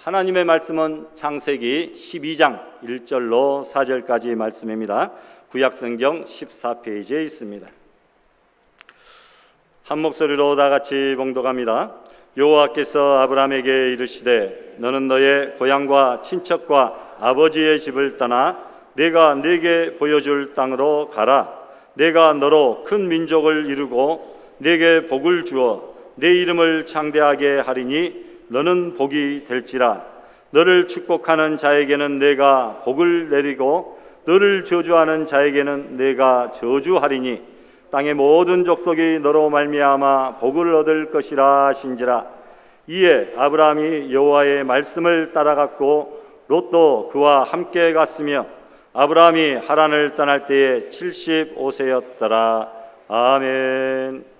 하나님의 말씀은 창세기 12장 1절로 4절까지 말씀입니다. 구약성경 14페이지에 있습니다. 한 목소리로 다 같이 봉독합니다. 여호와께서 아브라함에게 이르시되 너는 너의 고향과 친척과 아버지의 집을 떠나 내가 네게 보여줄 땅으로 가라. 내가 너로 큰 민족을 이루고 네게 복을 주어 내 이름을 창대하게 하리니 너는 복이 될지라. 너를 축복하는 자에게는 내가 복을 내리고 너를 저주하는 자에게는 내가 저주하리니 땅의 모든 족속이 너로 말미암아 복을 얻을 것이라 하신지라. 이에 아브라함이 여호와의 말씀을 따라갔고 롯도 그와 함께 갔으며 아브라함이 하란을 떠날 때에 75세였더라. 아멘.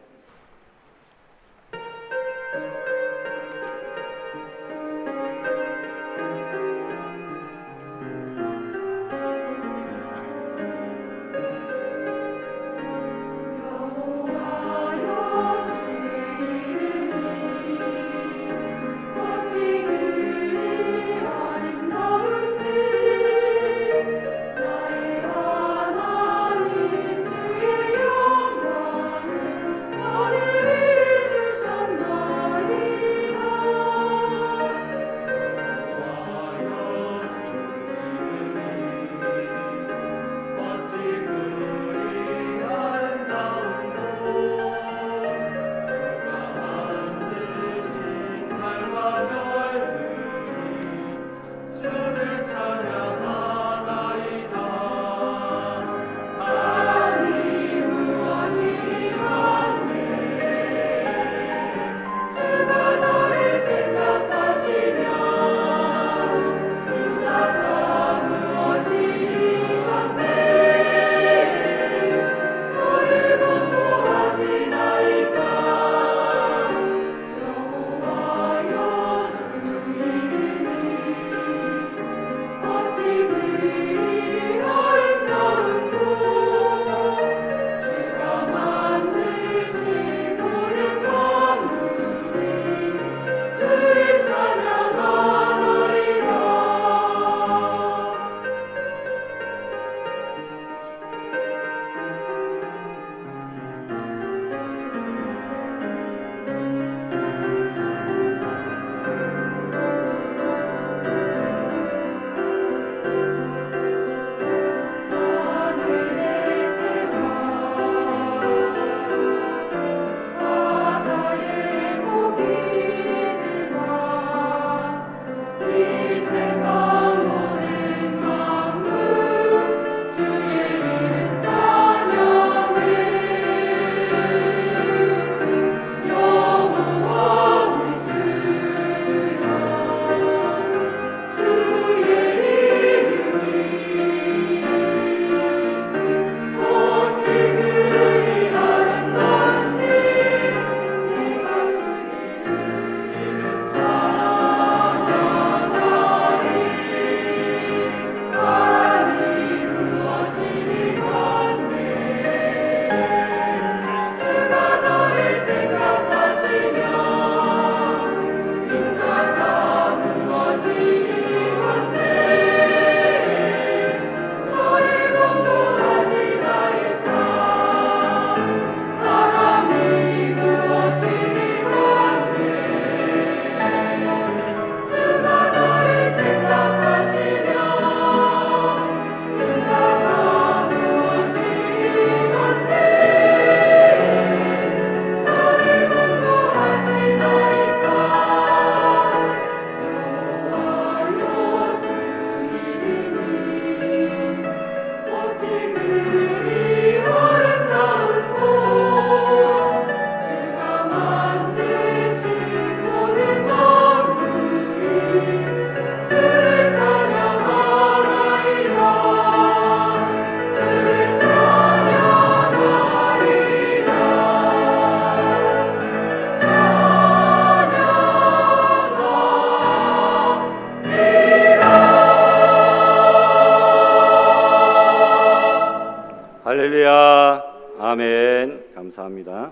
할렐루야. 아멘. 감사합니다.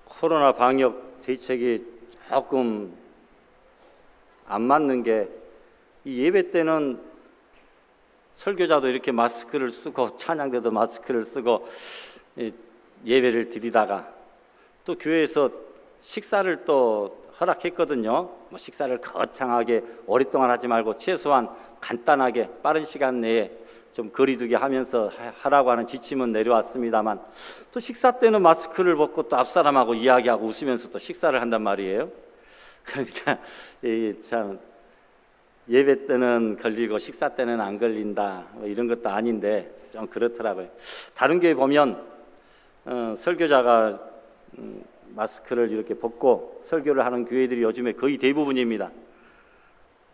코로나 방역 대책이 조금 안 맞는 게, 이 예배 때는 설교자도 이렇게 마스크를 쓰고 찬양대도 마스크를 쓰고 예배를 드리다가 또 교회에서 식사를 또 허락했거든요. 뭐 식사를 거창하게 오랫동안 하지 말고 최소한 간단하게 빠른 시간 내에 좀 거리두기 하면서 하라고 하는 지침은 내려왔습니다만, 또 식사 때는 마스크를 벗고 또 앞사람하고 이야기하고 웃으면서 또 식사를 한단 말이에요. 그러니까 참 예배 때는 걸리고 식사 때는 안 걸린다, 뭐 이런 것도 아닌데 좀 그렇더라고요. 다른 교회 보면 설교자가 마스크를 이렇게 벗고 설교를 하는 교회들이 요즘에 거의 대부분입니다.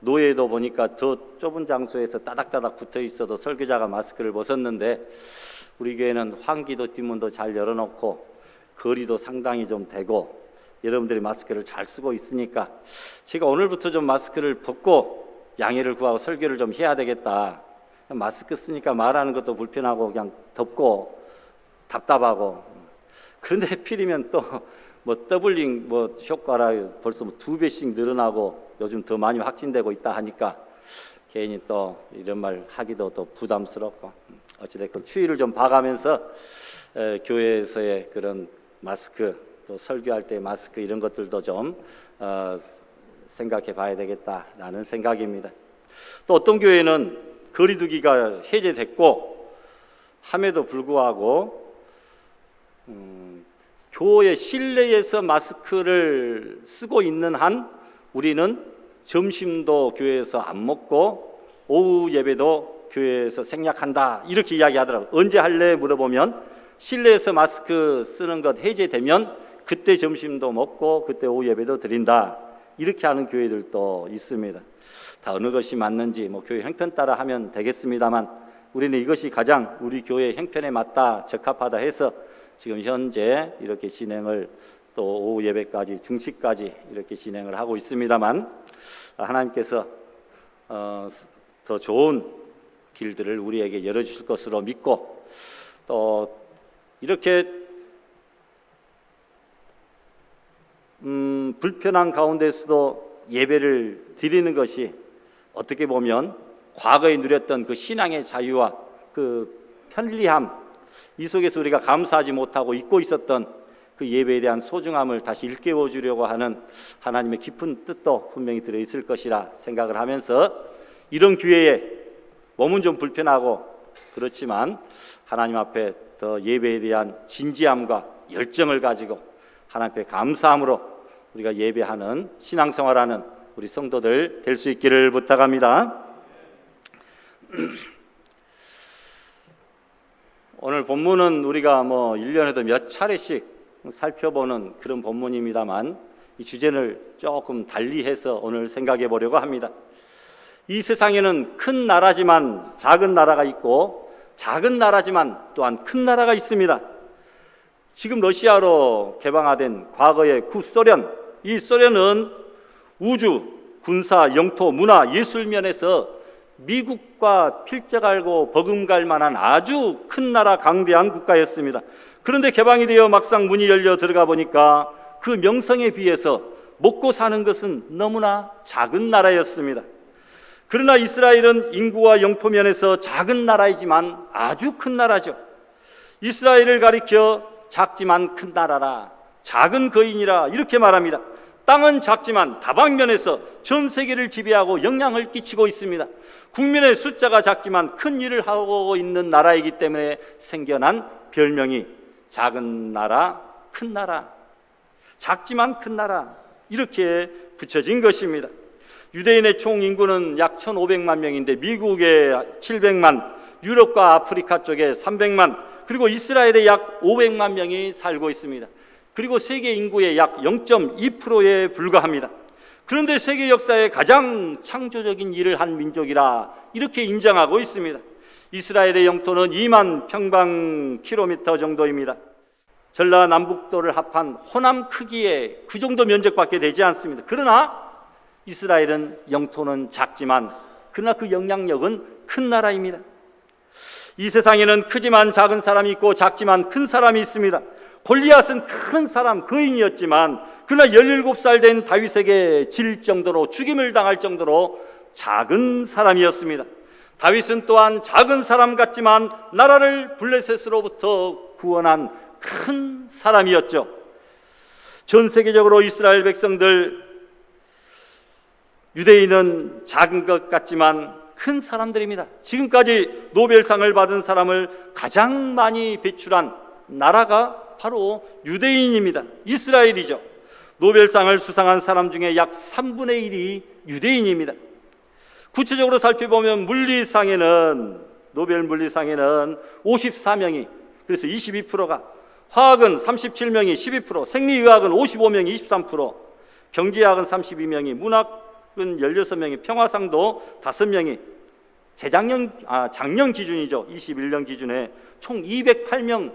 노예도 보니까 더 좁은 장소에서 따닥따닥 붙어 있어도 설교자가 마스크를 벗었는데, 우리 교회는 환기도 뒷문도 잘 열어놓고 거리도 상당히 좀 되고 여러분들이 마스크를 잘 쓰고 있으니까 제가 오늘부터 좀 마스크를 벗고 양해를 구하고 설교를 좀 해야 되겠다. 마스크 쓰니까 말하는 것도 불편하고 그냥 덥고 답답하고, 그런데 하필이면 또 뭐 더블링 뭐 효과라 벌써 뭐 2배씩 늘어나고 요즘 더 많이 확진되고 있다 하니까 괜히 또 이런 말 하기도 또 부담스럽고, 어찌됐건 추위를 좀 봐가면서 교회에서의 그런 마스크, 또 설교할 때 마스크 이런 것들도 좀 생각해 봐야 되겠다라는 생각입니다. 또 어떤 교회는 거리두기가 해제됐고 함에도 불구하고 교회 실내에서 마스크를 쓰고 있는 한 우리는 점심도 교회에서 안 먹고 오후 예배도 교회에서 생략한다, 이렇게 이야기하더라고요. 언제 할래 물어보면 실내에서 마스크 쓰는 것 해제되면 그때 점심도 먹고 그때 오후 예배도 드린다, 이렇게 하는 교회들도 있습니다. 다 어느 것이 맞는지 뭐 교회 형편 따라 하면 되겠습니다만, 우리는 이것이 가장 우리 교회 형편에 맞다, 적합하다 해서 지금 현재 이렇게 진행을, 또 오후 예배까지 중식까지 이렇게 진행을 하고 있습니다만, 하나님께서 더 좋은 길들을 우리에게 열어주실 것으로 믿고, 또 이렇게 불편한 가운데서도 예배를 드리는 것이 어떻게 보면 과거에 누렸던 그 신앙의 자유와 그 편리함, 이 속에서 우리가 감사하지 못하고 잊고 있었던 그 예배에 대한 소중함을 다시 일깨워 주려고 하는 하나님의 깊은 뜻도 분명히 들어있을 것이라 생각을 하면서, 이런 기회에 몸은 좀 불편하고 그렇지만 하나님 앞에 더 예배에 대한 진지함과 열정을 가지고 하나님 앞에 감사함으로 우리가 예배하는 신앙생활하는 우리 성도들 될 수 있기를 부탁합니다. 오늘 본문은 우리가 뭐 1년에도 몇 차례씩 살펴보는 그런 본문입니다만, 이 주제를 조금 달리해서 오늘 생각해 보려고 합니다. 이 세상에는 큰 나라지만 작은 나라가 있고 작은 나라지만 또한 큰 나라가 있습니다. 지금 러시아로 개방화된 과거의 구소련, 이 소련은 우주, 군사, 영토, 문화, 예술 면에서 미국과 필적알고 버금갈 만한 아주 큰 나라, 강대한 국가였습니다. 그런데 개방이 되어 막상 문이 열려 들어가 보니까 그 명성에 비해서 먹고 사는 것은 너무나 작은 나라였습니다. 그러나 이스라엘은 인구와 영토 면에서 작은 나라이지만 아주 큰 나라죠. 이스라엘을 가리켜 작지만 큰 나라라, 작은 거인이라 이렇게 말합니다. 땅은 작지만 다방면에서 전 세계를 지배하고 영향을 끼치고 있습니다. 국민의 숫자가 작지만 큰 일을 하고 있는 나라이기 때문에 생겨난 별명이 작은 나라, 큰 나라, 작지만 큰 나라, 이렇게 붙여진 것입니다. 유대인의 총 인구는 약 1,500만 명인데 미국에 700만, 유럽과 아프리카 쪽에 300만, 그리고 이스라엘에 약 500만 명이 살고 있습니다. 그리고 세계 인구의 약 0.2%에 불과합니다. 그런데 세계 역사에 가장 창조적인 일을 한 민족이라 이렇게 인정하고 있습니다. 이스라엘의 영토는 2만 평방킬로미터 정도입니다. 전라남북도를 합한 호남 크기의 그 정도 면적밖에 되지 않습니다. 그러나 이스라엘은 영토는 작지만 그러나 그 영향력은 큰 나라입니다. 이 세상에는 크지만 작은 사람이 있고 작지만 큰 사람이 있습니다. 골리앗은 큰 사람, 거인이었지만 그러나 17살 된 다윗에게 질 정도로, 죽임을 당할 정도로 작은 사람이었습니다. 다윗은 또한 작은 사람 같지만 나라를 블레셋으로부터 구원한 큰 사람이었죠. 전 세계적으로 이스라엘 백성들, 유대인은 작은 것 같지만 큰 사람들입니다. 지금까지 노벨상을 받은 사람을 가장 많이 배출한 나라가 바로 유대인입니다. 이스라엘이죠. 노벨상을 수상한 사람 중에 약 3분의 1이 유대인입니다. 구체적으로 살펴보면 노벨 물리상에는 54명이, 그래서 22%가, 화학은 37명이 12%, 생리의학은 55명이 23%, 경제학은 32명이, 문학은 16명이, 평화상도 5명이, 작년 기준이죠. 21년 기준에 총 208명이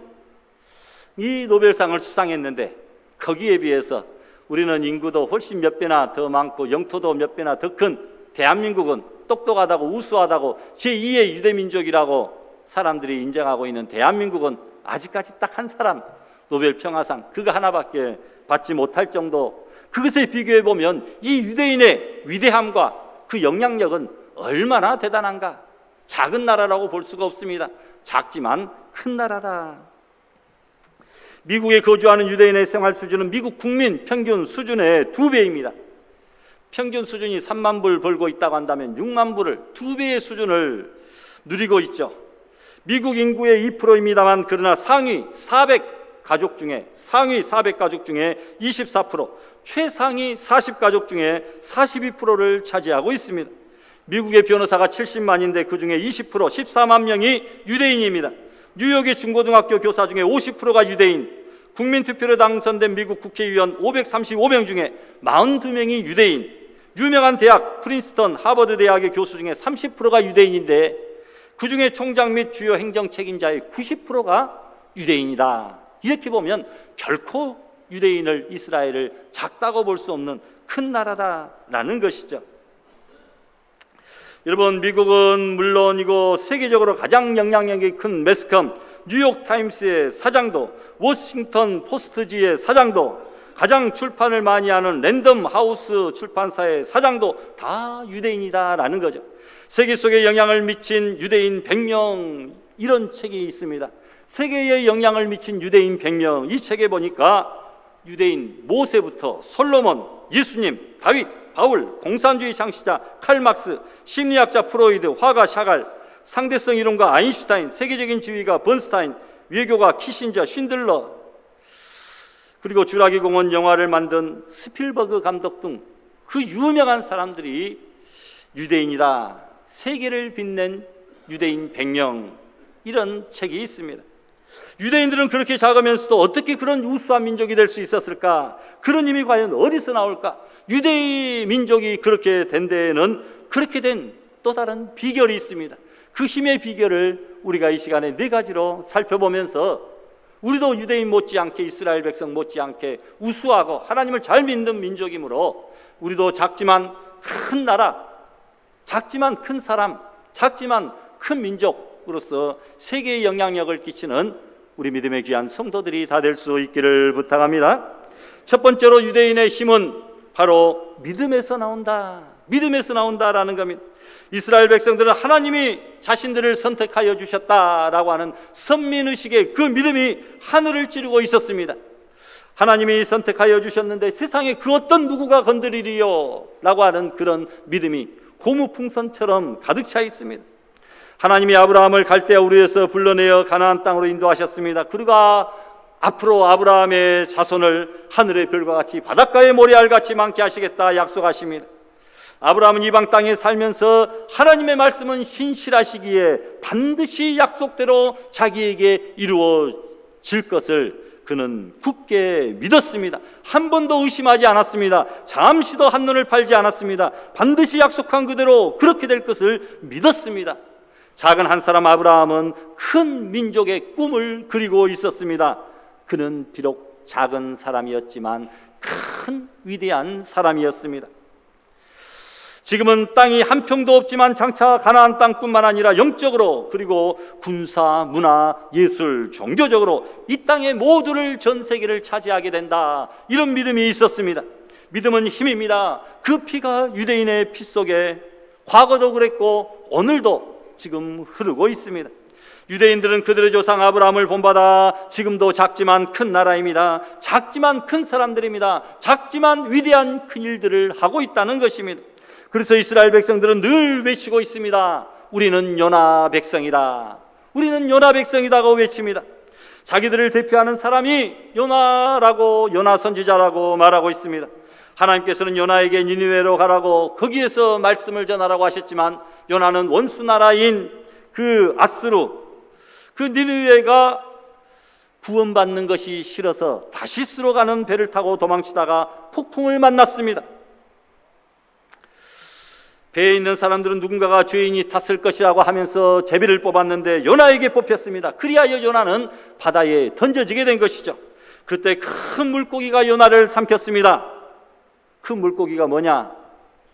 노벨상을 수상했는데, 거기에 비해서 우리는 인구도 훨씬 몇 배나 더 많고 영토도 몇 배나 더 큰 대한민국은 똑똑하다고 우수하다고 제2의 유대민족이라고 사람들이 인정하고 있는 대한민국은 아직까지 딱 한 사람 노벨 평화상 그거 하나밖에 받지 못할 정도. 그것에 비교해 보면 이 유대인의 위대함과 그 영향력은 얼마나 대단한가. 작은 나라라고 볼 수가 없습니다. 작지만 큰 나라다. 미국에 거주하는 유대인의 생활 수준은 미국 국민 평균 수준의 2배입니다. 평균 수준이 3만 불 벌고 있다고 한다면 6만 불을 2배의 수준을 누리고 있죠. 미국 인구의 2%입니다만 그러나 상위 400 가족 중에 24%, 최상위 40가족 중에 42%를 차지하고 있습니다. 미국의 변호사가 70만인데 그중에 20%, 14만 명이 유대인입니다. 뉴욕의 중고등학교 교사 중에 50%가 유대인, 국민투표로 당선된 미국 국회의원 535명 중에 42명이 유대인, 유명한 대학 프린스턴, 하버드 대학의 교수 중에 30%가 유대인인데 그중에 총장 및 주요 행정 책임자의 90%가 유대인이다. 이렇게 보면 결코 유대인을, 이스라엘을 작다고 볼 수 없는 큰 나라다라는 것이죠. 여러분, 미국은 물론이고 세계적으로 가장 영향력이 큰 매스컴 뉴욕타임스의 사장도, 워싱턴 포스트지의 사장도, 가장 출판을 많이 하는 랜덤 하우스 출판사의 사장도 다 유대인이다라는 거죠. 세계 속에 영향을 미친 유대인 100명, 이런 책이 있습니다. 세계에 영향을 미친 유대인 100명. 이 책에 보니까 유대인 모세부터 솔로몬, 예수님, 다윗, 바울, 공산주의 창시자 칼 막스, 심리학자 프로이드, 화가 샤갈, 상대성 이론가 아인슈타인, 세계적인 지휘가 번스타인, 외교가 키신저, 쉰들러, 그리고 주라기 공원 영화를 만든 스필버그 감독 등 그 유명한 사람들이 유대인이다. 세계를 빛낸 유대인 100명, 이런 책이 있습니다. 유대인들은 그렇게 작으면서도 어떻게 그런 우수한 민족이 될 수 있었을까? 그런 힘이 과연 어디서 나올까? 유대 민족이 그렇게 된 데에는 그렇게 된 또 다른 비결이 있습니다. 그 힘의 비결을 우리가 이 시간에 4가지로 살펴보면서 우리도 유대인 못지않게, 이스라엘 백성 못지않게 우수하고 하나님을 잘 믿는 민족이므로 우리도 작지만 큰 나라, 작지만 큰 사람, 작지만 큰 민족으로서 세계에 영향력을 끼치는 우리 믿음의 귀한 성도들이 다 될 수 있기를 부탁합니다. 첫 번째로 유대인의 힘은 바로 믿음에서 나온다. 믿음에서 나온다라는 겁니다. 이스라엘 백성들은 하나님이 자신들을 선택하여 주셨다라고 하는 선민의식의 그 믿음이 하늘을 찌르고 있었습니다. 하나님이 선택하여 주셨는데 세상에 그 어떤 누구가 건드리리요? 라고 하는 그런 믿음이 고무풍선처럼 가득 차 있습니다. 하나님이 아브라함을 갈대아 우르에서 불러내어 가나안 땅으로 인도하셨습니다. 그가 앞으로 아브라함의 자손을 하늘의 별과 같이 바닷가의 모래알같이 많게 하시겠다 약속하십니다. 아브라함은 이방 땅에 살면서 하나님의 말씀은 신실하시기에 반드시 약속대로 자기에게 이루어질 것을 그는 굳게 믿었습니다. 한 번도 의심하지 않았습니다. 잠시도 한눈을 팔지 않았습니다. 반드시 약속한 그대로 그렇게 될 것을 믿었습니다. 작은 한 사람 아브라함은 큰 민족의 꿈을 그리고 있었습니다. 그는 비록 작은 사람이었지만 큰 위대한 사람이었습니다. 지금은 땅이 한 평도 없지만 장차 가나안 땅뿐만 아니라 영적으로, 그리고 군사, 문화, 예술, 종교적으로 이 땅의 모두를, 전 세계를 차지하게 된다. 이런 믿음이 있었습니다. 믿음은 힘입니다. 그 피가 유대인의 피 속에 과거도 그랬고 오늘도 지금 흐르고 있습니다. 유대인들은 그들의 조상 아브라함을 본받아 지금도 작지만 큰 나라입니다. 작지만 큰 사람들입니다. 작지만 위대한 큰 일들을 하고 있다는 것입니다. 그래서 이스라엘 백성들은 늘 외치고 있습니다. 우리는 요나 백성이다. 우리는 요나 백성이다고 외칩니다. 자기들을 대표하는 사람이 요나라고, 요나 선지자라고 말하고 있습니다. 하나님께서는 요나에게 니느웨로 가라고, 거기에서 말씀을 전하라고 하셨지만 요나는 원수 나라인 그 아수르, 그 니느웨가 구원받는 것이 싫어서 다시스로 가는 배를 타고 도망치다가 폭풍을 만났습니다. 배에 있는 사람들은 누군가가 죄인이 탔을 것이라고 하면서 제비를 뽑았는데 요나에게 뽑혔습니다. 그리하여 요나는 바다에 던져지게 된 것이죠. 그때 큰 물고기가 요나를 삼켰습니다. 그 물고기가 뭐냐?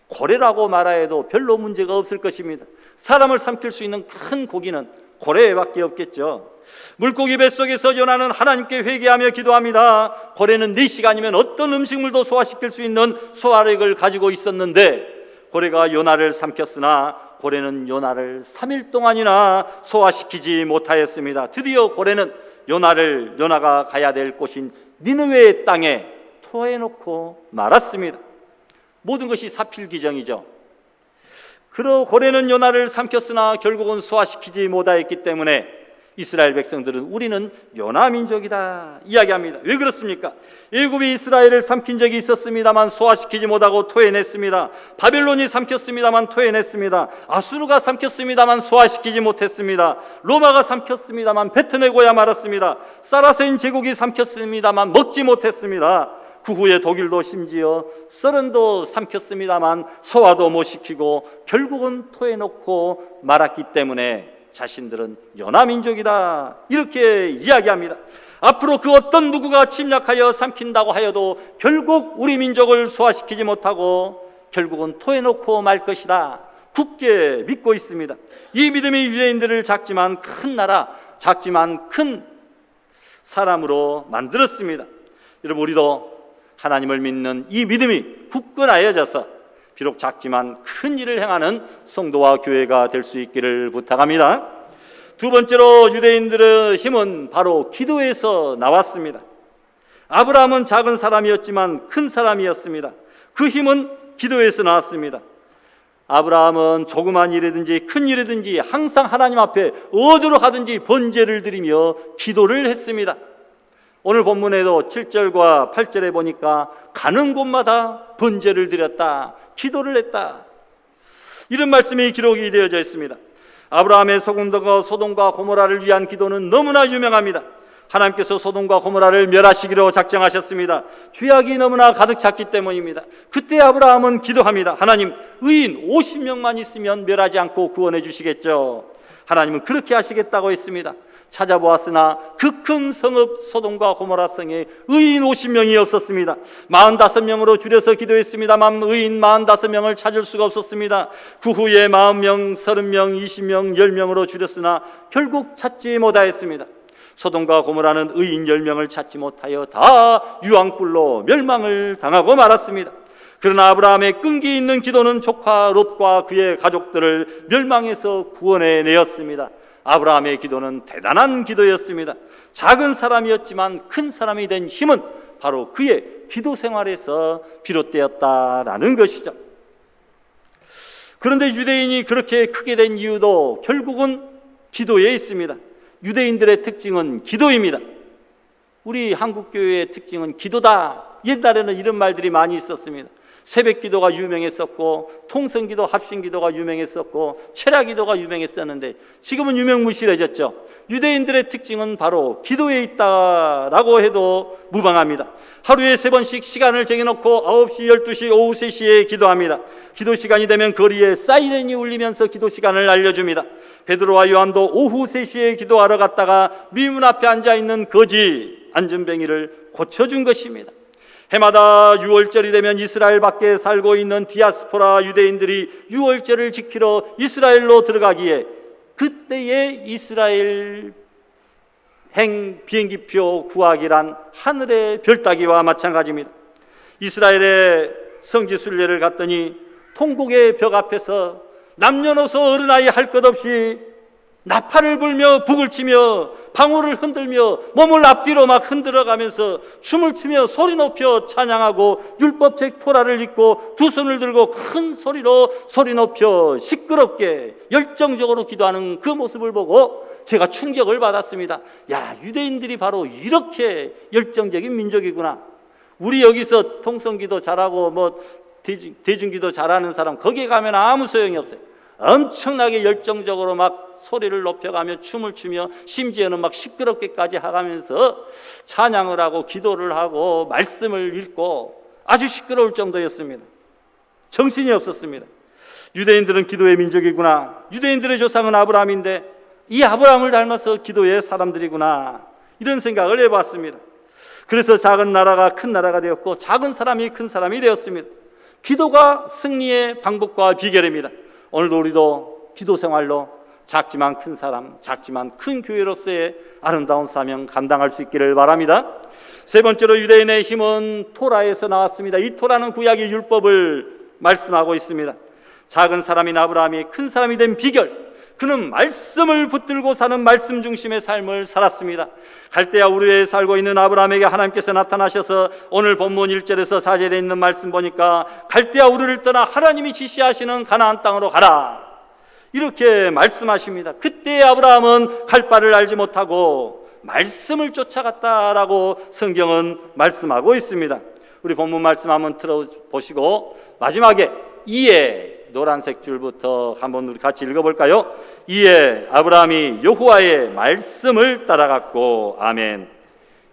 고래라고 말하여도 별로 문제가 없을 것입니다. 사람을 삼킬 수 있는 큰 고기는 고래밖에 없겠죠. 물고기 뱃속에서 요나는 하나님께 회개하며 기도합니다. 고래는 4시간이면 어떤 음식물도 소화시킬 수 있는 소화력을 가지고 있었는데 고래가 요나를 삼켰으나 고래는 요나를 3일 동안이나 소화시키지 못하였습니다. 드디어 고래는 요나가 가야 될 곳인 니느웨의 땅에 토해놓고 말았습니다. 모든 것이 사필귀정이죠. 그러 고래는 요나를 삼켰으나 결국은 소화시키지 못하였기 때문에 이스라엘 백성들은 우리는 요나 민족이다 이야기합니다. 왜 그렇습니까? 애굽이 이스라엘을 삼킨 적이 있었습니다만 소화시키지 못하고 토해냈습니다. 바벨론이 삼켰습니다만 토해냈습니다. 아수르가 삼켰습니다만 소화시키지 못했습니다. 로마가 삼켰습니다만 뱉어내고야 말았습니다. 사라센 제국이 삼켰습니다만 먹지 못했습니다. 그 후에 독일도 심지어 소련도 삼켰습니다만 소화도 못 시키고 결국은 토해놓고 말았기 때문에 자신들은 연합민족이다 이렇게 이야기합니다. 앞으로 그 어떤 누구가 침략하여 삼킨다고 하여도 결국 우리 민족을 소화시키지 못하고 결국은 토해놓고 말 것이다 굳게 믿고 있습니다. 이 믿음이 유대인들을 작지만 큰 나라, 작지만 큰 사람으로 만들었습니다. 여러분, 우리도 하나님을 믿는 이 믿음이 굳건하여져서 비록 작지만 큰 일을 행하는 성도와 교회가 될 수 있기를 부탁합니다. 두 번째로 유대인들의 힘은 바로 기도에서 나왔습니다. 아브라함은 작은 사람이었지만 큰 사람이었습니다. 그 힘은 기도에서 나왔습니다. 아브라함은 조그만 일이든지 큰 일이든지 항상 하나님 앞에 어디로 가든지 번제를 드리며 기도를 했습니다. 오늘 본문에도 7절과 8절에 보니까 가는 곳마다 번제를 드렸다, 기도를 했다, 이런 말씀이 기록이 되어져 있습니다. 아브라함의 소돔과 고모라를 위한 기도는 너무나 유명합니다. 하나님께서 소돔과 고모라를 멸하시기로 작정하셨습니다. 죄악이 너무나 가득 찼기 때문입니다. 그때 아브라함은 기도합니다. 하나님, 의인 50명만 있으면 멸하지 않고 구원해 주시겠죠. 하나님은 그렇게 하시겠다고 했습니다. 찾아보았으나 그 큰 성읍 소돔과 고모라 성에 의인 50명이 없었습니다. 45명으로 줄여서 기도했습니다만 의인 45명을 찾을 수가 없었습니다. 그 후에 40명, 30명, 20명, 10명으로 줄였으나 결국 찾지 못하였습니다. 소돔과 고모라는 의인 10명을 찾지 못하여 다 유황불로 멸망을 당하고 말았습니다. 그러나 아브라함의 끈기 있는 기도는 조카 롯과 그의 가족들을 멸망에서 구원해 내었습니다. 아브라함의 기도는 대단한 기도였습니다. 작은 사람이었지만 큰 사람이 된 힘은 바로 그의 기도 생활에서 비롯되었다라는 것이죠. 그런데 유대인이 그렇게 크게 된 이유도 결국은 기도에 있습니다. 유대인들의 특징은 기도입니다. 우리 한국교회의 특징은 기도다. 옛날에는 이런 말들이 많이 있었습니다. 새벽기도가 유명했었고 통성기도, 합심기도가 유명했었고 철야기도가 유명했었는데 지금은 유명무실해졌죠. 유대인들의 특징은 바로 기도에 있다라고 해도 무방합니다. 하루에 3번씩 시간을 정해놓고 9시, 12시, 오후 3시에 기도합니다. 기도 시간이 되면 거리에 사이렌이 울리면서 기도 시간을 알려줍니다. 베드로와 요한도 오후 3시에 기도하러 갔다가 미문 앞에 앉아있는 거지 안전뱅이를 고쳐준 것입니다. 해마다 6월절이 되면 이스라엘 밖에 살고 있는 디아스포라 유대인들이 6월절을 지키러 이스라엘로 들어가기에 그때의 이스라엘 비행기표 구하기란 하늘의 별 따기와 마찬가지입니다. 이스라엘의 성지 순례를 갔더니 통곡의 벽 앞에서 남녀노소 어른아이 할 것 없이 나팔을 불며 북을 치며 방울을 흔들며 몸을 앞뒤로 막 흔들어가면서 춤을 추며 소리 높여 찬양하고 율법책 토라를 읽고 두 손을 들고 큰 소리로 소리 높여 시끄럽게 열정적으로 기도하는 그 모습을 보고 제가 충격을 받았습니다. 야, 유대인들이 바로 이렇게 열정적인 민족이구나. 우리 여기서 통성기도 잘하고 뭐 대중기도 잘하는 사람 거기에 가면 아무 소용이 없어요. 엄청나게 열정적으로 막 소리를 높여가며 춤을 추며 심지어는 막 시끄럽게까지 하면서 찬양을 하고 기도를 하고 말씀을 읽고 아주 시끄러울 정도였습니다. 정신이 없었습니다. 유대인들은 기도의 민족이구나. 유대인들의 조상은 아브라함인데 이 아브라함을 닮아서 기도의 사람들이구나. 이런 생각을 해봤습니다. 그래서 작은 나라가 큰 나라가 되었고 작은 사람이 큰 사람이 되었습니다. 기도가 승리의 방법과 비결입니다. 오늘도 우리도 기도 생활로 작지만 큰 사람, 작지만 큰 교회로서의 아름다운 사명 감당할 수 있기를 바랍니다. 세 번째로 유대인의 힘은 토라에서 나왔습니다. 이 토라는 구약의 율법을 말씀하고 있습니다. 작은 사람인 아브라함이 큰 사람이 된 비결, 그는 말씀을 붙들고 사는 말씀 중심의 삶을 살았습니다. 갈대아 우르에 살고 있는 아브라함에게 하나님께서 나타나셔서 오늘 본문 1절에서 4절에 있는 말씀 보니까 갈대아 우르를 떠나 하나님이 지시하시는 가나안 땅으로 가라, 이렇게 말씀하십니다. 그때 아브라함은 갈 바를 알지 못하고 말씀을 쫓아갔다라고 성경은 말씀하고 있습니다. 우리 본문 말씀 한번 들어보시고 마지막에 이에 노란색 줄부터 한번 우리 같이 읽어볼까요? 이에 아브라함이 여호와의 말씀을 따라갔고, 아멘.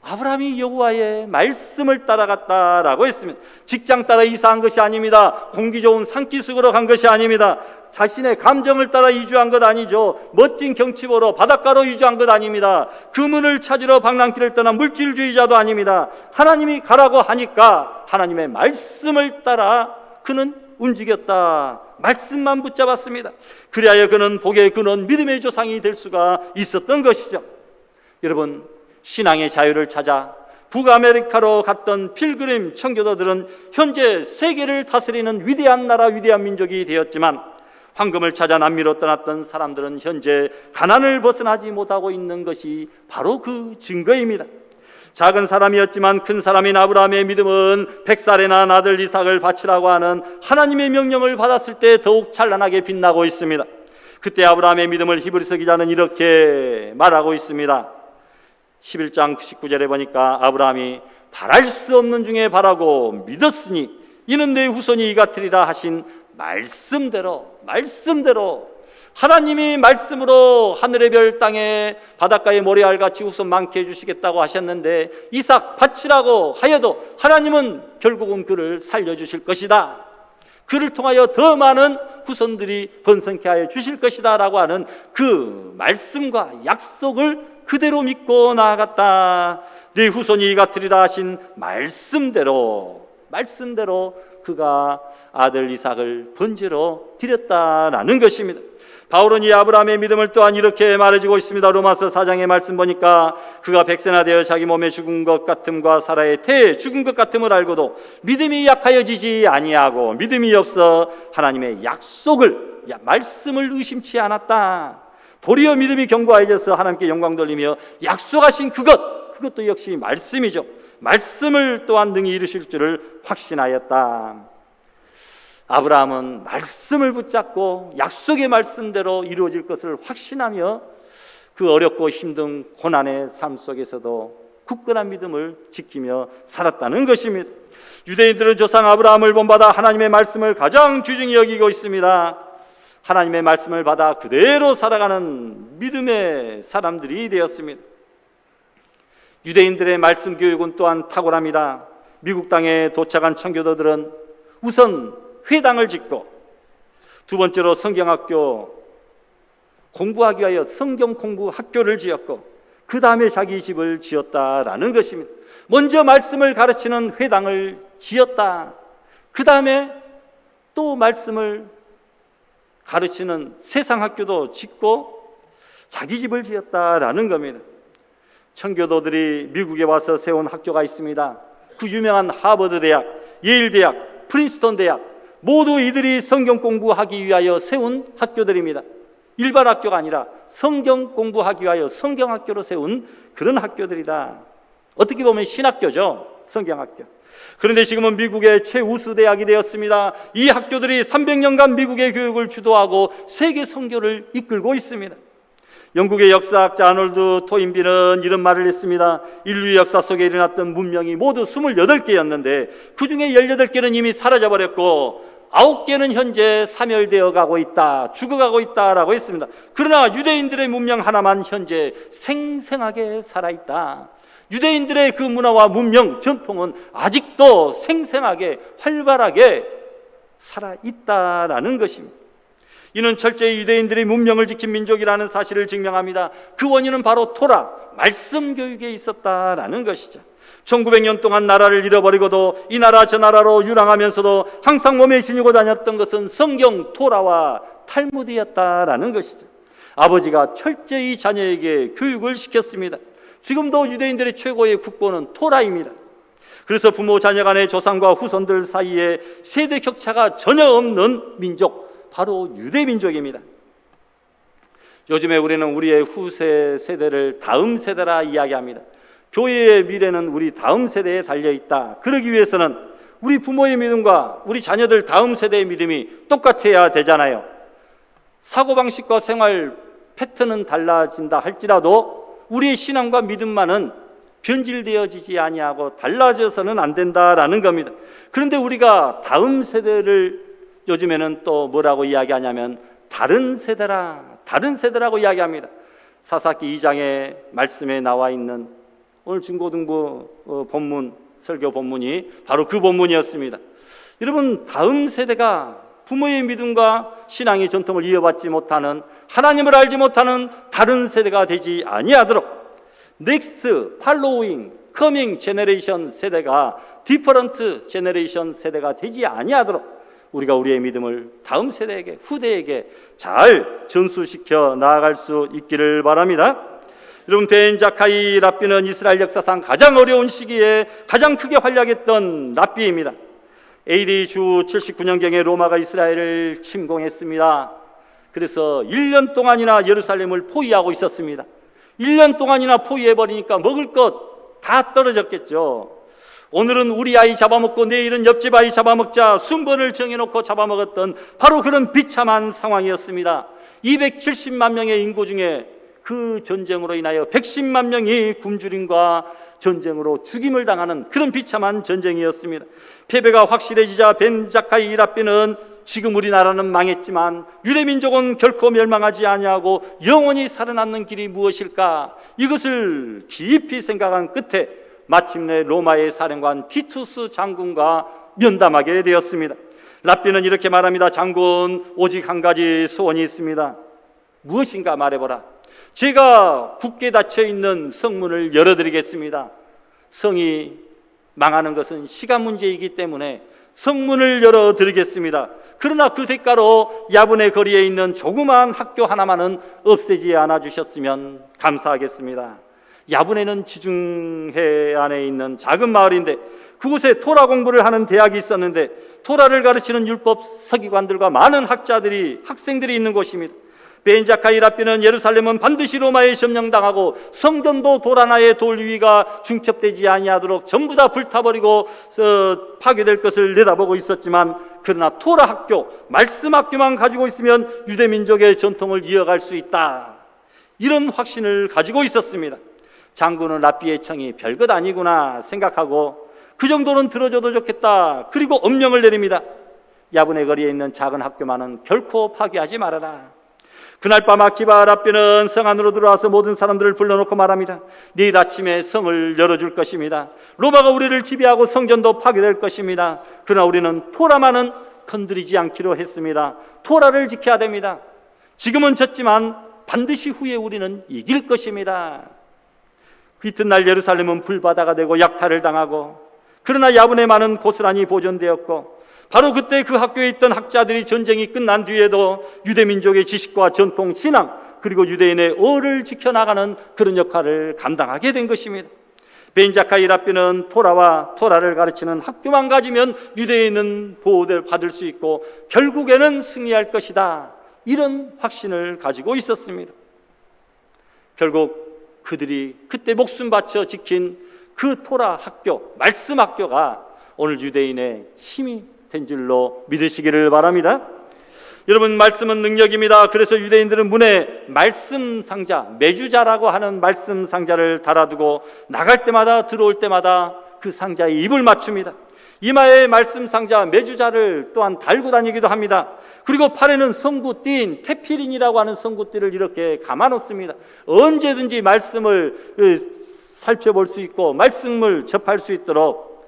아브라함이 여호와의 말씀을 따라갔다라고 했습니다. 직장 따라 이사한 것이 아닙니다. 공기 좋은 산기슭으로 간 것이 아닙니다. 자신의 감정을 따라 이주한 것 아니죠. 멋진 경치 보러 바닷가로 이주한 것 아닙니다. 금은을 찾으러 방랑길을 떠난 물질주의자도 아닙니다. 하나님이 가라고 하니까 하나님의 말씀을 따라 그는 움직였다. 말씀만 붙잡았습니다. 그리하여 그는 복의 근원, 믿음의 조상이 될 수가 있었던 것이죠. 여러분, 신앙의 자유를 찾아 북아메리카로 갔던 필그림 청교도들은 현재 세계를 다스리는 위대한 나라, 위대한 민족이 되었지만 황금을 찾아 남미로 떠났던 사람들은 현재 가난을 벗어나지 못하고 있는 것이 바로 그 증거입니다. 작은 사람이었지만 큰 사람인 아브라함의 믿음은 100살에 낳은 아들 이삭을 바치라고 하는 하나님의 명령을 받았을 때 더욱 찬란하게 빛나고 있습니다. 그때 아브라함의 믿음을 히브리서 기자는 이렇게 말하고 있습니다. 11장 99절에 보니까 아브라함이 바랄 수 없는 중에 바라고 믿었으니 이는 내 후손이 이 같으리라 하신 말씀대로 하나님이 말씀으로 하늘의 별, 땅에 바닷가의 모래알같이 후손 많게 해주시겠다고 하셨는데 이삭 바치라고 하여도 하나님은 결국은 그를 살려주실 것이다, 그를 통하여 더 많은 후손들이 번성케 하여 주실 것이다 라고 하는 그 말씀과 약속을 그대로 믿고 나아갔다. 네 후손이 이 같으리라 하신 말씀대로 그가 아들 이삭을 번제로 드렸다라는 것입니다. 바울은 이 아브라함의 믿음을 또한 이렇게 말해주고 있습니다. 로마서 4장의 말씀 보니까 그가 백세나 되어 자기 몸에 죽은 것 같음과 사라의 태에 죽은 것 같음을 알고도 믿음이 약하여지지 아니하고 믿음이 없어 하나님의 약속을, 말씀을 의심치 않았다. 도리어 믿음이 견고해져서 하나님께 영광 돌리며 약속하신 그것도 역시 말씀이죠. 말씀을 또한 능히 이루실 줄을 확신하였다. 아브라함은 말씀을 붙잡고 약속의 말씀대로 이루어질 것을 확신하며 그 어렵고 힘든 고난의 삶 속에서도 굳건한 믿음을 지키며 살았다는 것입니다. 유대인들은 조상 아브라함을 본받아 하나님의 말씀을 가장 귀중히 여기고 있습니다. 하나님의 말씀을 받아 그대로 살아가는 믿음의 사람들이 되었습니다. 유대인들의 말씀 교육은 또한 탁월합니다. 미국 땅에 도착한 청교도들은 우선 회당을 짓고, 두 번째로 성경학교 공부하기 위하여 성경 공부 학교를 지었고, 그 다음에 자기 집을 지었다라는 것입니다. 먼저 말씀을 가르치는 회당을 지었다. 그 다음에 또 말씀을 가르치는 세상학교도 짓고 자기 집을 지었다라는 겁니다. 청교도들이 미국에 와서 세운 학교가 있습니다. 그 유명한 하버드 대학, 예일 대학, 프린스턴 대학, 모두 이들이 성경 공부하기 위하여 세운 학교들입니다. 일반 학교가 아니라 성경 공부하기 위하여 성경학교로 세운 그런 학교들이다. 어떻게 보면 신학교죠, 성경학교. 그런데 지금은 미국의 최우수 대학이 되었습니다. 이 학교들이 300년간 미국의 교육을 주도하고 세계 선교를 이끌고 있습니다. 영국의 역사학자 아놀드 토인비는 이런 말을 했습니다. 인류 역사 속에 일어났던 문명이 모두 28개였는데 그 중에 18개는 이미 사라져버렸고 9개는 현재 사멸되어 가고 있다, 죽어가고 있다라고 했습니다. 그러나 유대인들의 문명 하나만 현재 생생하게 살아있다. 유대인들의 그 문화와 문명, 전통은 아직도 생생하게 활발하게 살아있다라는 것입니다. 이는 철저히 유대인들이 문명을 지킨 민족이라는 사실을 증명합니다. 그 원인은 바로 토라, 말씀 교육에 있었다라는 것이죠. 1900년 동안 나라를 잃어버리고도 이 나라 저 나라로 유랑하면서도 항상 몸에 지니고 다녔던 것은 성경, 토라와 탈무드였다라는 것이죠. 아버지가 철저히 자녀에게 교육을 시켰습니다. 지금도 유대인들의 최고의 국보는 토라입니다. 그래서 부모 자녀 간의 조상과 후손들 사이에 세대 격차가 전혀 없는 민족, 바로 유대 민족입니다. 요즘에 우리는 우리의 후세 세대를 다음 세대라 이야기합니다. 교회의 미래는 우리 다음 세대에 달려있다. 그러기 위해서는 우리 부모의 믿음과 우리 자녀들 다음 세대의 믿음이 똑같아야 되잖아요. 사고방식과 생활 패턴은 달라진다 할지라도 우리의 신앙과 믿음만은 변질되어지지 아니하고 달라져서는 안 된다라는 겁니다. 그런데 우리가 다음 세대를 요즘에는 또 뭐라고 이야기하냐면 다른 세대라고 이야기합니다. 사사기 2장의 말씀에 나와 있는 오늘 중고등부 본문, 설교 본문이 바로 그 본문이었습니다. 여러분, 다음 세대가 부모의 믿음과 신앙의 전통을 이어받지 못하는, 하나님을 알지 못하는 다른 세대가 되지 아니하도록 넥스트, 팔로잉, 커밍 제너레이션 세대가 디퍼런트 제너레이션 세대가 되지 아니하도록 우리가 우리의 믿음을 다음 세대에게, 후대에게 잘 전수시켜 나아갈 수 있기를 바랍니다. 여러분, 벤 자카이 랍비는 이스라엘 역사상 가장 어려운 시기에 가장 크게 활약했던 랍비입니다. AD 주 79년경에 로마가 이스라엘을 침공했습니다. 그래서 1년 동안이나 예루살렘을 포위하고 있었습니다. 1년 동안이나 포위해버리니까 먹을 것 다 떨어졌겠죠. 오늘은 우리 아이 잡아먹고 내일은 옆집 아이 잡아먹자 순번을 정해놓고 잡아먹었던 바로 그런 비참한 상황이었습니다. 270만 명의 인구 중에 그 전쟁으로 인하여 110만 명이 굶주림과 전쟁으로 죽임을 당하는 그런 비참한 전쟁이었습니다. 패배가 확실해지자 벤 자카이 랍비는 지금 우리나라는 망했지만 유대민족은 결코 멸망하지 아니하고 영원히 살아남는 길이 무엇일까? 이것을 깊이 생각한 끝에 마침내 로마의 사령관 티투스 장군과 면담하게 되었습니다. 랍비는 이렇게 말합니다. 장군, 오직 한 가지 소원이 있습니다. 무엇인가 말해보라. 제가 굳게 닫혀있는 성문을 열어드리겠습니다. 성이 망하는 것은 시간 문제이기 때문에 성문을 열어드리겠습니다. 그러나 그 대가로 야분의 거리에 있는 조그마한 학교 하나만은 없애지 않아 주셨으면 감사하겠습니다. 야분에는 지중해 안에 있는 작은 마을인데 그곳에 토라 공부를 하는 대학이 있었는데 토라를 가르치는 율법 서기관들과 많은 학생들이 있는 곳입니다. 벤 자카이 랍비는 예루살렘은 반드시 로마에 점령당하고 성전도 돌 하나의 돌 위가 중첩되지 아니하도록 전부 다 불타버리고 파괴될 것을 내다보고 있었지만 그러나 토라 학교, 말씀 학교만 가지고 있으면 유대민족의 전통을 이어갈 수 있다. 이런 확신을 가지고 있었습니다. 장군은 랍비의 청이 별것 아니구나 생각하고 그 정도는 들어줘도 좋겠다. 그리고 엄명을 내립니다. 야분의 거리에 있는 작은 학교만은 결코 파괴하지 말아라. 그날 밤 아키바 랍비는 성 안으로 들어와서 모든 사람들을 불러놓고 말합니다. 내일 아침에 성을 열어줄 것입니다. 로마가 우리를 지배하고 성전도 파괴될 것입니다. 그러나 우리는 토라만은 건드리지 않기로 했습니다. 토라를 지켜야 됩니다. 지금은 졌지만 반드시 후에 우리는 이길 것입니다. 그 이튿날 예루살렘은 불바다가 되고 약탈을 당하고, 그러나 야분의 많은 고스란히 보존되었고, 바로 그때 그 학교에 있던 학자들이 전쟁이 끝난 뒤에도 유대민족의 지식과 전통, 신앙, 그리고 유대인의 어를 지켜나가는 그런 역할을 감당하게 된 것입니다. 벤자카이 랍비는 토라를 가르치는 학교만 가지면 유대인은 보호를 받을 수 있고 결국에는 승리할 것이다, 이런 확신을 가지고 있었습니다. 결국 그들이 그때 목숨 바쳐 지킨 그 토라 학교, 말씀 학교가 오늘 유대인의 힘이 된 줄로 믿으시기를 바랍니다. 여러분, 말씀은 능력입니다. 그래서 유대인들은 문에 말씀 상자, 메주자라고 하는 말씀 상자를 달아두고 나갈 때마다, 들어올 때마다 그 상자에 입을 맞춥니다. 이마에 말씀 상자, 메주자를 또한 달고 다니기도 합니다. 그리고 팔에는 성구띠인 테피린이라고 하는 성구띠를 이렇게 감아 놓습니다. 언제든지 말씀을 살펴볼 수 있고 말씀을 접할 수 있도록.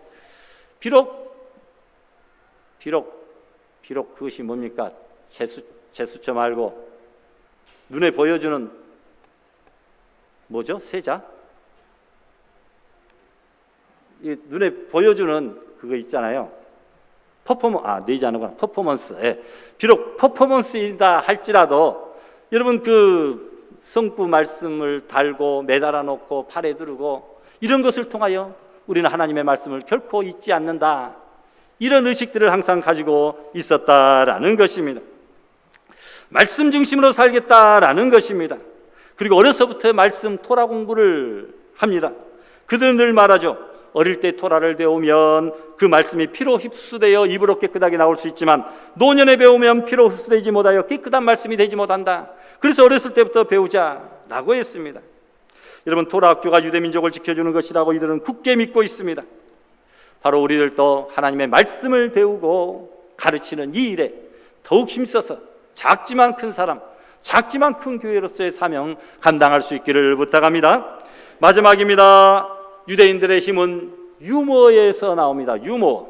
비록 그것이 뭡니까? 제수처 말고 눈에 보여주는 뭐죠? 세자? 이 눈에 보여주는 그거 있잖아요. 퍼포먼스. 예. 비록 퍼포먼스이다 할지라도 여러분, 그 성구 말씀을 달고 매달아 놓고 팔에 두르고 이런 것을 통하여 우리는 하나님의 말씀을 결코 잊지 않는다, 이런 의식들을 항상 가지고 있었다라는 것입니다. 말씀 중심으로 살겠다라는 것입니다. 그리고 어려서부터 말씀 토라 공부를 합니다. 그들은 늘 말하죠. 어릴 때 토라를 배우면 그 말씀이 피로 흡수되어 입으로 깨끗하게 나올 수 있지만 노년에 배우면 피로 흡수되지 못하여 깨끗한 말씀이 되지 못한다. 그래서 어렸을 때부터 배우자라고 했습니다. 여러분, 토라 학교가 유대민족을 지켜주는 것이라고 이들은 굳게 믿고 있습니다. 바로 우리들도 하나님의 말씀을 배우고 가르치는 이 일에 더욱 힘써서 작지만 큰 사람, 작지만 큰 교회로서의 사명 감당할 수 있기를 부탁합니다. 마지막입니다. 유대인들의 힘은 유머에서 나옵니다. 유머.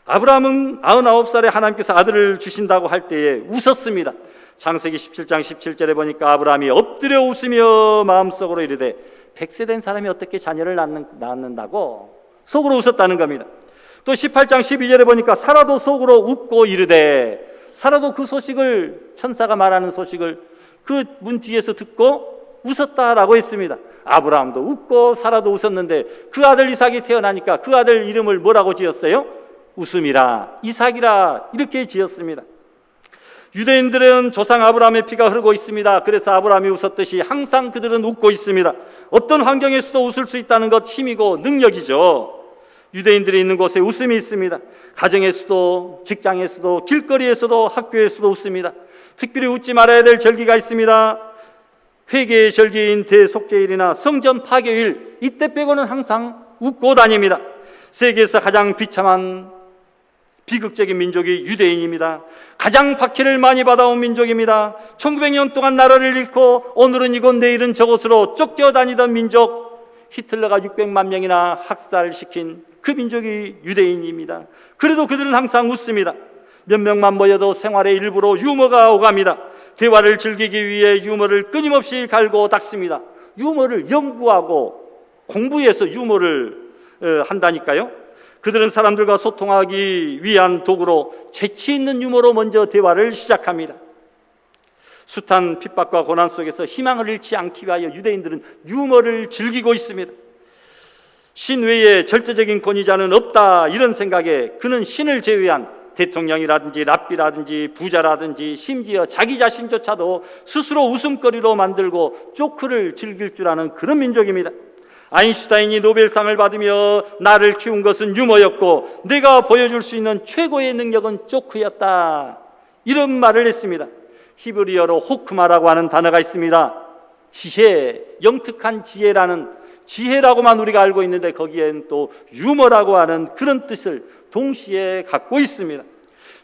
아브라함은 99살에 하나님께서 아들을 주신다고 할 때에 웃었습니다. 창세기 17장 17절에 보니까 아브라함이 엎드려 웃으며 마음속으로 이르되 100세 된 사람이 어떻게 자녀를 낳는다고 속으로 웃었다는 겁니다. 또 18장 12절에 보니까 사라도 속으로 웃고 이르되, 사라도 그 소식을, 천사가 말하는 소식을 그 문 뒤에서 듣고 웃었다라고 했습니다. 아브라함도 웃고 사라도 웃었는데 그 아들 이삭이 태어나니까 그 아들 이름을 뭐라고 지었어요? 웃음이라, 이삭이라, 이렇게 지었습니다. 유대인들은 조상 아브라함의 피가 흐르고 있습니다. 그래서 아브라함이 웃었듯이 항상 그들은 웃고 있습니다. 어떤 환경에서도 웃을 수 있다는 것, 힘이고 능력이죠. 유대인들이 있는 곳에 웃음이 있습니다. 가정에서도, 직장에서도, 길거리에서도, 학교에서도 웃습니다. 특별히 웃지 말아야 될 절기가 있습니다. 회개의 절기인 대속죄일이나 성전 파괴일, 이때 빼고는 항상 웃고 다닙니다. 세계에서 가장 비참한 비극적인 민족이 유대인입니다. 가장 박해를 많이 받아온 민족입니다. 1900년 동안 나라를 잃고 오늘은 이곳 내일은 저곳으로 쫓겨다니던 민족, 히틀러가 600만 명이나 학살시킨 그 민족이 유대인입니다. 그래도 그들은 항상 웃습니다. 몇 명만 모여도 생활의 일부로 유머가 오갑니다. 대화를 즐기기 위해 유머를 끊임없이 갈고 닦습니다. 유머를 연구하고 공부해서 유머를 한다니까요. 그들은 사람들과 소통하기 위한 도구로 재치 있는 유머로 먼저 대화를 시작합니다. 숱한 핍박과 고난 속에서 희망을 잃지 않기 위하여 유대인들은 유머를 즐기고 있습니다. 신 외에 절대적인 권위자는 없다, 이런 생각에 그는 신을 제외한 대통령이라든지 랍비라든지 부자라든지 심지어 자기 자신조차도 스스로 웃음거리로 만들고 조크를 즐길 줄 아는 그런 민족입니다. 아인슈타인이 노벨상을 받으며 나를 키운 것은 유머였고 내가 보여줄 수 있는 최고의 능력은 조크였다, 이런 말을 했습니다. 히브리어로 호크마라고 하는 단어가 있습니다. 지혜, 영특한 지혜라는, 지혜라고만 우리가 알고 있는데 거기에는 또 유머라고 하는 그런 뜻을 동시에 갖고 있습니다.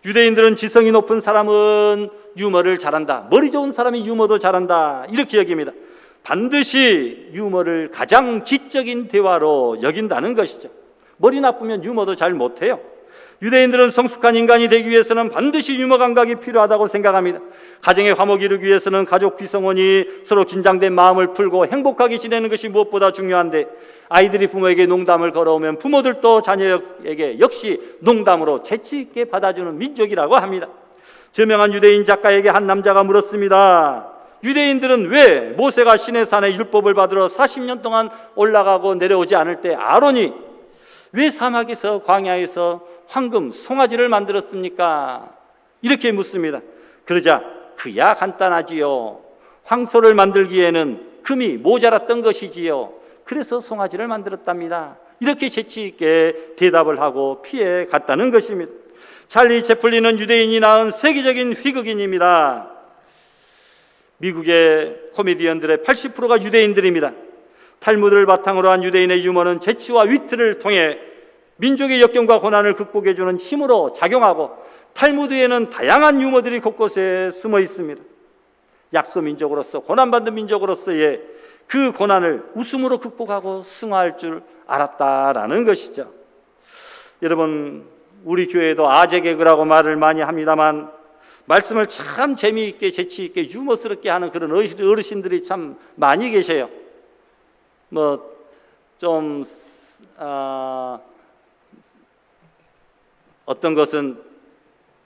유대인들은 지성이 높은 사람은 유머를 잘한다, 머리 좋은 사람이 유머도 잘한다, 이렇게 여깁니다. 반드시 유머를 가장 지적인 대화로 여긴다는 것이죠. 머리 나쁘면 유머도 잘 못해요. 유대인들은 성숙한 인간이 되기 위해서는 반드시 유머 감각이 필요하다고 생각합니다. 가정의 화목을 이루기 위해서는 가족 구성원이 서로 긴장된 마음을 풀고 행복하게 지내는 것이 무엇보다 중요한데, 아이들이 부모에게 농담을 걸어오면 부모들도 자녀에게 역시 농담으로 재치 있게 받아주는 민족이라고 합니다. 저명한 유대인 작가에게 한 남자가 물었습니다. 유대인들은 왜 모세가 시내산에 율법을 받으러 40년 동안 올라가고 내려오지 않을 때 아론이 왜 사막에서 광야에서 황금 송아지를 만들었습니까? 이렇게 묻습니다. 그러자 그야 간단하지요. 황소를 만들기에는 금이 모자랐던 것이지요. 그래서 송아지를 만들었답니다. 이렇게 재치 있게 대답을 하고 피해 갔다는 것입니다. 찰리 채플린은 유대인이 낳은 세계적인 희극인입니다. 미국의 코미디언들의 80%가 유대인들입니다. 탈무드를 바탕으로 한 유대인의 유머는 재치와 위트를 통해 민족의 역경과 고난을 극복해주는 힘으로 작용하고, 탈무드에는 다양한 유머들이 곳곳에 숨어 있습니다. 약소민족으로서, 고난받는 민족으로서의 그 고난을 웃음으로 극복하고 승화할 줄 알았다라는 것이죠. 여러분, 우리 교회도 아재 개그라고 말을 많이 합니다만, 말씀을 참 재미있게 재치있게 유머스럽게 하는 그런 어르신들이 참 많이 계셔요. 어떤 것은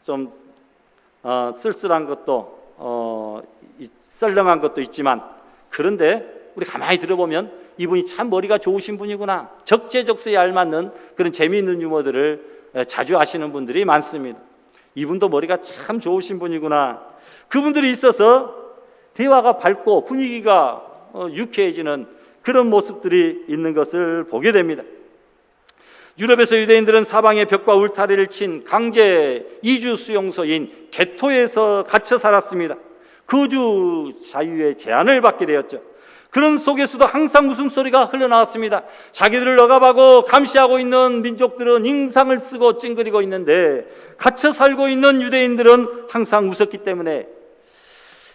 좀 쓸쓸한 것도 썰렁한 것도 있지만, 그런데 우리 가만히 들어보면 이분이 참 머리가 좋으신 분이구나, 적재적소에 알맞는 그런 재미있는 유머들을 자주 하시는 분들이 많습니다. 이분도 머리가 참 좋으신 분이구나. 그분들이 있어서 대화가 밝고 분위기가 유쾌해지는 그런 모습들이 있는 것을 보게 됩니다. 유럽에서 유대인들은 사방에 벽과 울타리를 친 강제 이주 수용소인 게토에서 갇혀 살았습니다. 거주 자유의 제한을 받게 되었죠. 그런 속에서도 항상 웃음소리가 흘러나왔습니다. 자기들을 억압하고 감시하고 있는 민족들은 인상을 쓰고 찡그리고 있는데, 갇혀 살고 있는 유대인들은 항상 웃었기 때문에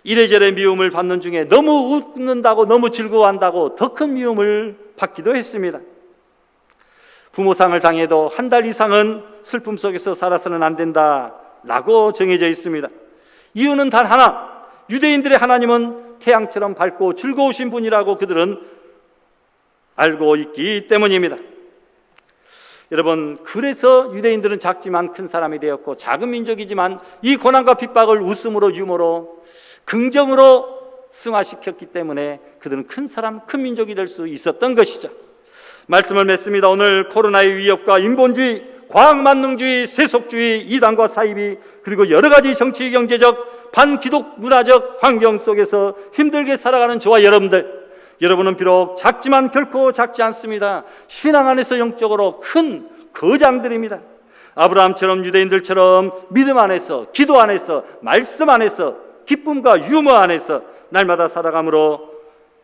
이래저래 미움을 받는 중에 너무 웃는다고, 너무 즐거워한다고 더 큰 미움을 받기도 했습니다. 부모상을 당해도 한 달 이상은 슬픔 속에서 살아서는 안 된다라고 정해져 있습니다. 이유는 단 하나, 유대인들의 하나님은 태양처럼 밝고 즐거우신 분이라고 그들은 알고 있기 때문입니다. 여러분, 그래서 유대인들은 작지만 큰 사람이 되었고, 작은 민족이지만 이 고난과 핍박을 웃음으로, 유머로, 긍정으로 승화시켰기 때문에 그들은 큰 사람, 큰 민족이 될 수 있었던 것이죠. 말씀을 맺습니다. 오늘 코로나의 위협과 인본주의, 과학만능주의, 세속주의, 이단과 사이비, 그리고 여러 가지 정치, 경제적, 반기독 문화적 환경 속에서 힘들게 살아가는 저와 여러분은 비록 작지만 결코 작지 않습니다. 신앙 안에서 영적으로 큰 거장들입니다. 아브라함처럼, 유대인들처럼 믿음 안에서, 기도 안에서, 말씀 안에서, 기쁨과 유머 안에서 날마다 살아감으로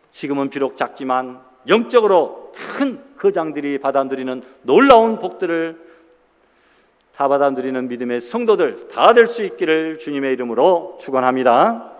지금은 비록 작지만 영적으로 큰 거장들이 받아 누리는 놀라운 복들을 다 받아 누리는 믿음의 성도들 다 될 수 있기를 주님의 이름으로 축원합니다.